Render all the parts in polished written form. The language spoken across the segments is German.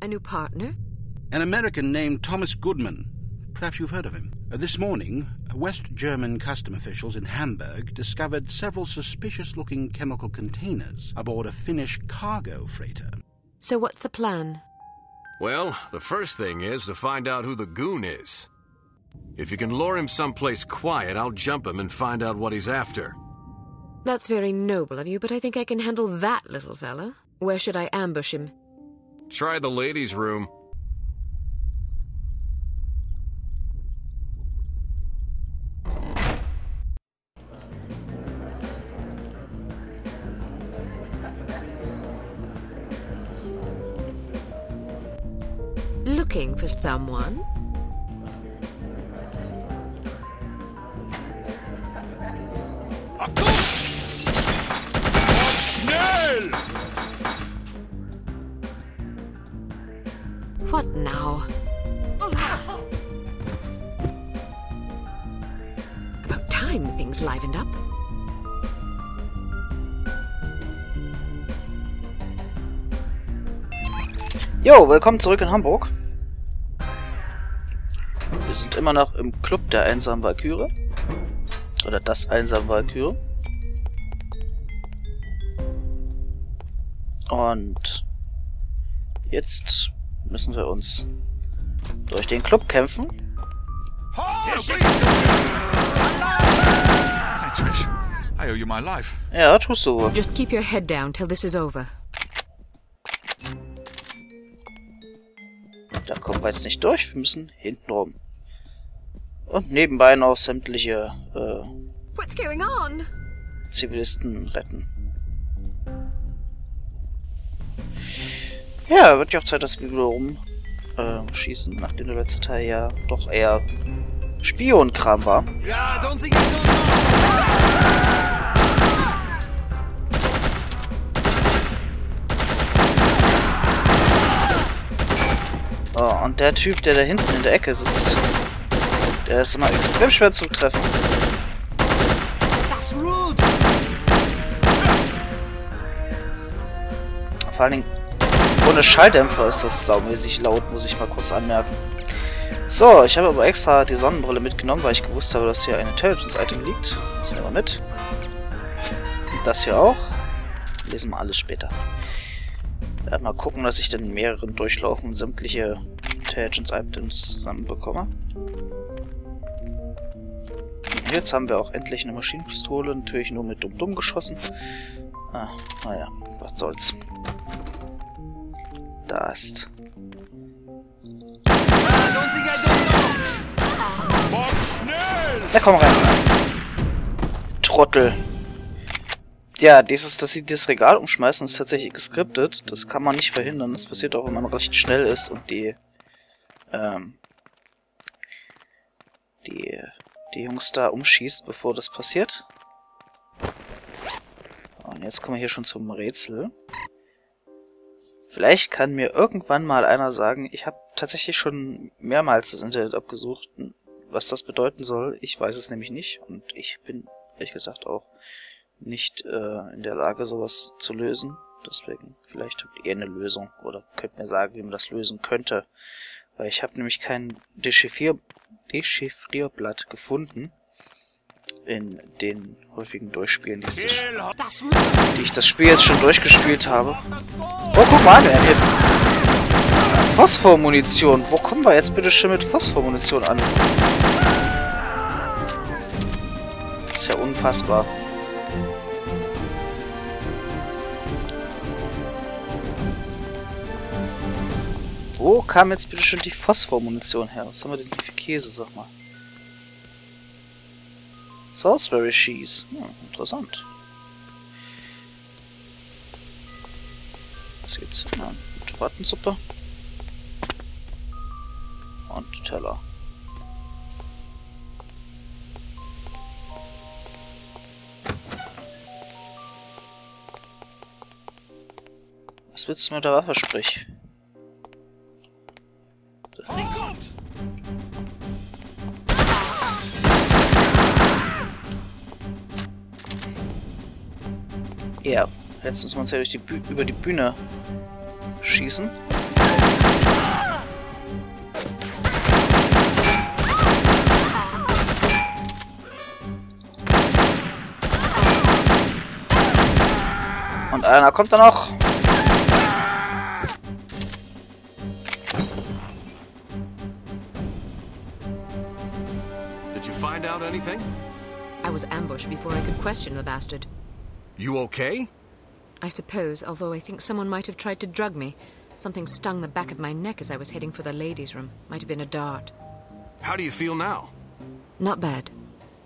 A new partner? An American named Thomas Goodman. Perhaps you've heard of him. This morning, West German custom officials in Hamburg discovered several suspicious-looking chemical containers aboard a Finnish cargo freighter. So what's the plan? Well, the first thing is to find out who the goon is. If you can lure him someplace quiet, I'll jump him and find out what he's after. That's very noble of you, but I think I can handle that little fella. Where should I ambush him? Try the ladies' room. Looking for someone? Schnell! What now? About time things livened up. Jo, willkommen zurück in Hamburg. Wir sind immer noch im Club der einsamen Walküre. Oder das einsame Walküre. Und jetzt müssen wir uns durch den Club kämpfen. I owe you my life. Ja, tust du. Just keep your head down till this is over. Da kommen wir jetzt nicht durch, wir müssen hinten rum. Und nebenbei noch sämtliche What's going on? Zivilisten retten. Ja, wird ja auch Zeit, dass wir wieder schießen, nachdem der letzte Teil ja doch eher Spionkram war. Ja, Oh, und der Typ, der da hinten in der Ecke sitzt, der ist immer extrem schwer zu treffen. Vor allen Dingen, ohne Schalldämpfer ist das saumäßig laut, muss ich mal kurz anmerken. So, ich habe aber extra die Sonnenbrille mitgenommen, weil ich gewusst habe, dass hier ein Intelligence-Item liegt. Das nehmen wir mit. Und das hier auch. Lesen wir alles später. Mal gucken, dass ich dann in mehreren Durchlaufen sämtliche Intelligence-Items zusammenbekomme. Und jetzt haben wir auch endlich eine Maschinenpistole, natürlich nur mit Dumm-Dumm geschossen. Ah, naja, was soll's. Da ist. Na komm rein. Trottel. Ja, dass sie das Regal umschmeißen, ist tatsächlich geskriptet. Das kann man nicht verhindern. Das passiert auch, wenn man recht schnell ist und die Jungs da umschießt, bevor das passiert. Und jetzt kommen wir hier schon zum Rätsel. Vielleicht kann mir irgendwann mal einer sagen, ich habe tatsächlich schon mehrmals das Internet abgesucht, was das bedeuten soll. Ich weiß es nämlich nicht und ich bin, ehrlich gesagt, auch nicht in der Lage, sowas zu lösen. Deswegen, vielleicht habt ihr eine Lösung oder könnt mir sagen, wie man das lösen könnte. Weil ich habe nämlich kein Dechiffrierblatt gefunden in den häufigen Durchspielen, die ich das Spiel jetzt schon durchgespielt habe. Oh, guck mal an, wir haben hier Phosphormunition. Wo kommen wir jetzt bitte schon mit Phosphormunition an? Das ist ja unfassbar. Wo kam jetzt bitte schon die Phosphormunition her? Was haben wir denn hier für Käse, sag mal? Salisbury Cheese. Hm, interessant. Was gibt's denn? Tomatensuppe. Und Teller. Was willst du mit der Waffe, sprich? Ja, jetzt müssen wir uns ja über die Bühne schießen. Und einer kommt da noch. Did you find out anything? I was ambushed before I could question the bastard. You okay? I suppose, although I think someone might have tried to drug me. Something stung the back of my neck as I was heading for the ladies' room. Might have been a dart. How do you feel now? Not bad.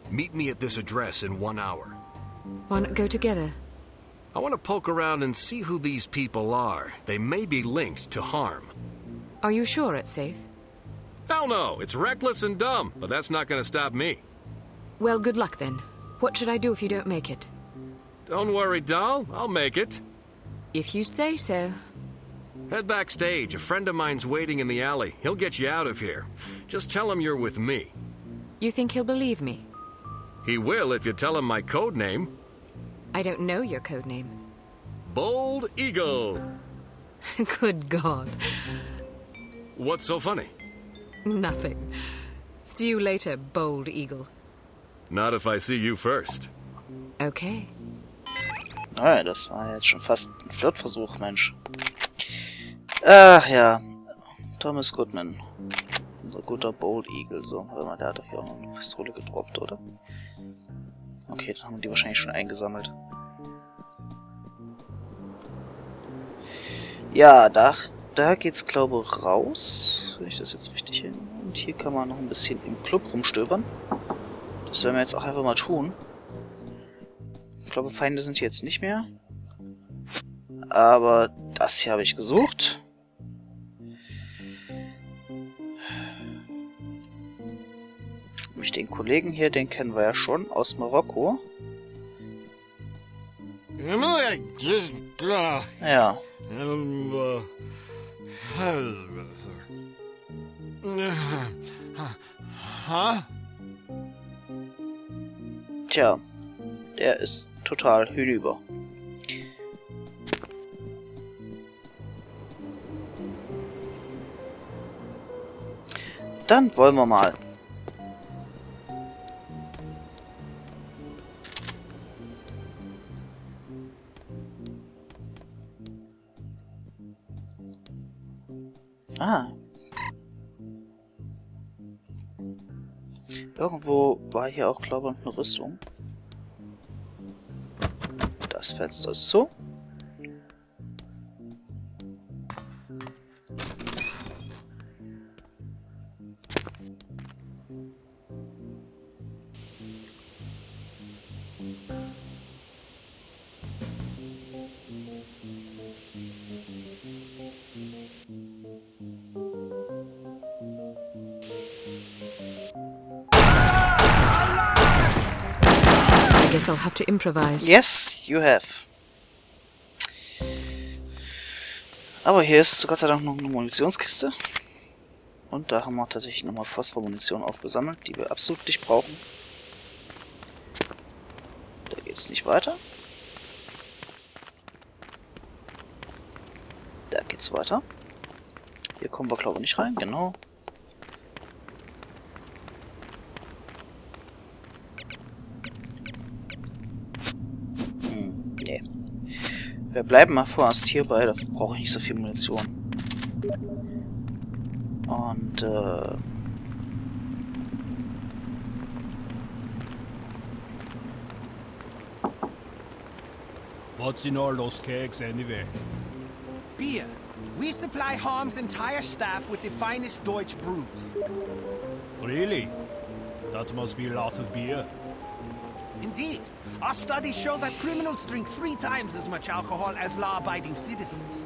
Meet me at this address in 1 hour. Why not go together? I want to poke around and see who these people are. They may be linked to harm. Are you sure it's safe? Hell no, it's reckless and dumb, but that's not going to stop me. Well, good luck then. What should I do if you don't make it? Don't worry, doll. I'll make it. If you say so. Head backstage. A friend of mine's waiting in the alley. He'll get you out of here. Just tell him you're with me. You think he'll believe me? He will if you tell him my code name. I don't know your code name. Bold Eagle. Good God. What's so funny? Nothing. See you later, Bold Eagle. Not if I see you first. Okay. Naja, das war jetzt schon fast ein Flirtversuch, Mensch. Ach ja. Thomas Goodman. Unser guter Bold Eagle. So, warte mal, der hat doch hier auch noch eine Pistole gedroppt, oder? Okay, dann haben wir die wahrscheinlich schon eingesammelt. Ja, da geht's, glaube ich, raus. Sehe ich das jetzt richtig hin? Und hier kann man noch ein bisschen im Club rumstöbern. Das werden wir jetzt auch einfach mal tun. Ich glaube, Feinde sind hier jetzt nicht mehr. Aber das hier habe ich gesucht. Nämlich den Kollegen hier, den kennen wir ja schon aus Marokko. Ja. Tja, der ist total hinüber. Dann wollen wir mal. Ah. Irgendwo war hier auch, glaube ich, eine Rüstung. Das Fenster ist zu. I guess I'll have to improvise. Yes, you have. Aber hier ist Gott sei Dank noch eine Munitionskiste. Und da haben wir tatsächlich nochmal Phosphormunition aufgesammelt, die wir absolut nicht brauchen. Da geht es nicht weiter. Da geht's weiter. Hier kommen wir, glaube ich, nicht rein, genau. Nee. Wir bleiben mal vorerst hierbei, da brauche ich nicht so viel Munition. Und, What's in all those kegs anyway? Beer. We supply Harm's entire staff with the finest Deutsch brews. Really? That must be a lot of beer. Indeed. Our studies show that criminals drink 3 times as much alcohol as law-abiding citizens.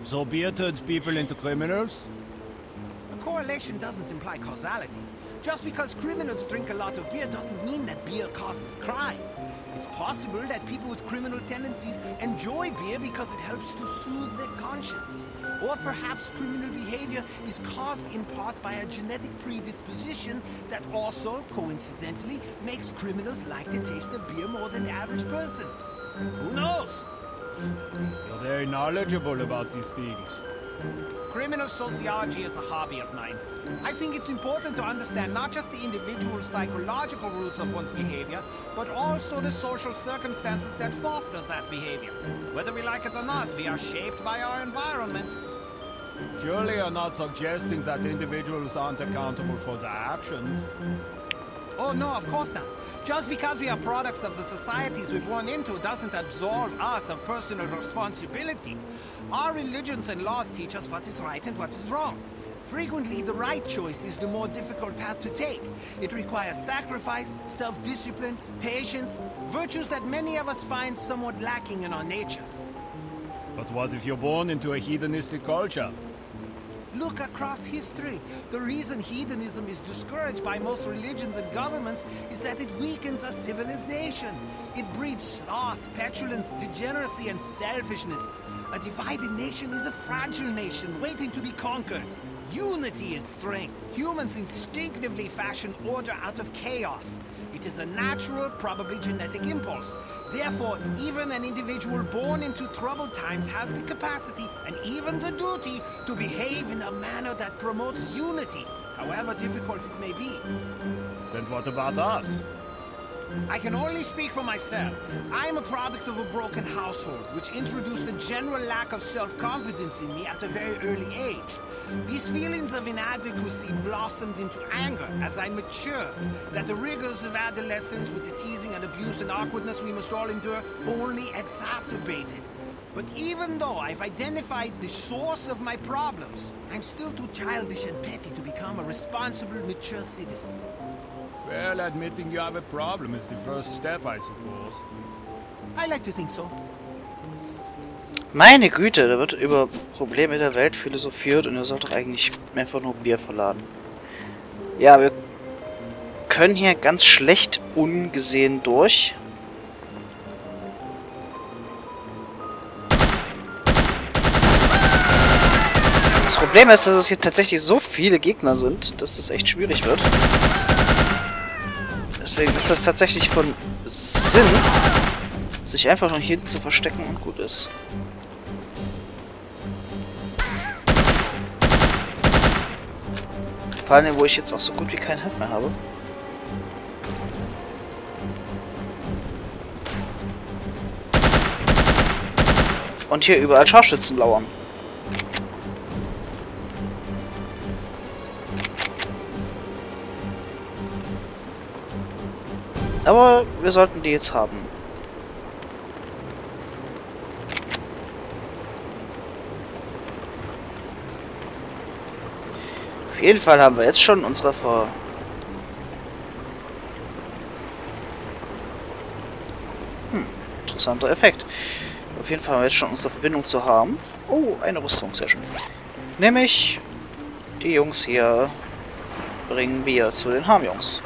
So beer turns people into criminals? A correlation doesn't imply causality. Just because criminals drink a lot of beer doesn't mean that beer causes crime. It's possible that people with criminal tendencies enjoy beer because it helps to soothe their conscience. Or perhaps criminal behavior is caused in part by a genetic predisposition that also, coincidentally, makes criminals like the taste of beer more than the average person. Who knows? You're very knowledgeable about these things. Criminal sociology is a hobby of mine. I think it's important to understand not just the individual psychological roots of one's behavior, but also the social circumstances that foster that behavior. Whether we like it or not, we are shaped by our environment. Surely you're not suggesting that individuals aren't accountable for their actions. Oh no, of course not. Just because we are products of the societies we're born into doesn't absolve us of personal responsibility. Our religions and laws teach us what is right and what is wrong. Frequently, the right choice is the more difficult path to take. It requires sacrifice, self-discipline, patience, virtues that many of us find somewhat lacking in our natures. But what if you're born into a hedonistic culture? Look across history. The reason hedonism is discouraged by most religions and governments is that it weakens our civilization. It breeds sloth, petulance, degeneracy, and selfishness. A divided nation is a fragile nation waiting to be conquered. Unity is strength. Humans instinctively fashion order out of chaos. It is a natural, probably genetic impulse. Therefore, even an individual born into troubled times has the capacity and even the duty to behave in a manner that promotes unity, however difficult it may be. Then what about us? I can only speak for myself. I am a product of a broken household, which introduced a general lack of self-confidence in me at a very early age. These feelings of inadequacy blossomed into anger as I matured, that the rigors of adolescence with the teasing and abuse and awkwardness we must all endure only exacerbated. But even though I've identified the source of my problems, I'm still too childish and petty to become a responsible, mature citizen. Well, admitting you have a problem is the first step, I suppose. I like to think so. Meine Güte, da wird über Probleme der Welt philosophiert und er soll doch eigentlich einfach nur Bier verladen. Ja, wir können hier ganz schlecht ungesehen durch. Das Problem ist, dass es hier tatsächlich so viele Gegner sind, dass das echt schwierig wird. Deswegen ist das tatsächlich von Sinn, sich einfach noch hinten zu verstecken und gut ist. Vor allem, wo ich jetzt auch so gut wie keinen Health mehr habe. Und hier überall Scharfschützen lauern. Aber wir sollten die jetzt haben. Auf jeden Fall haben wir jetzt schon unsere interessanter Effekt. Auf jeden Fall haben wir jetzt schon unsere Verbindung zu haben. Oh, eine Rüstung, sehr schön. Nämlich die Jungs hier bringen Bier zu den Harmjungs.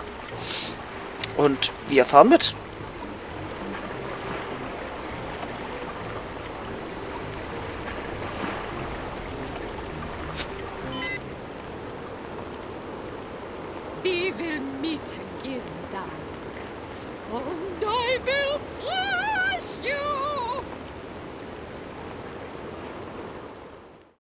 Und wir fahren mit. Vi vill mieten geben Dank. Und I will pray.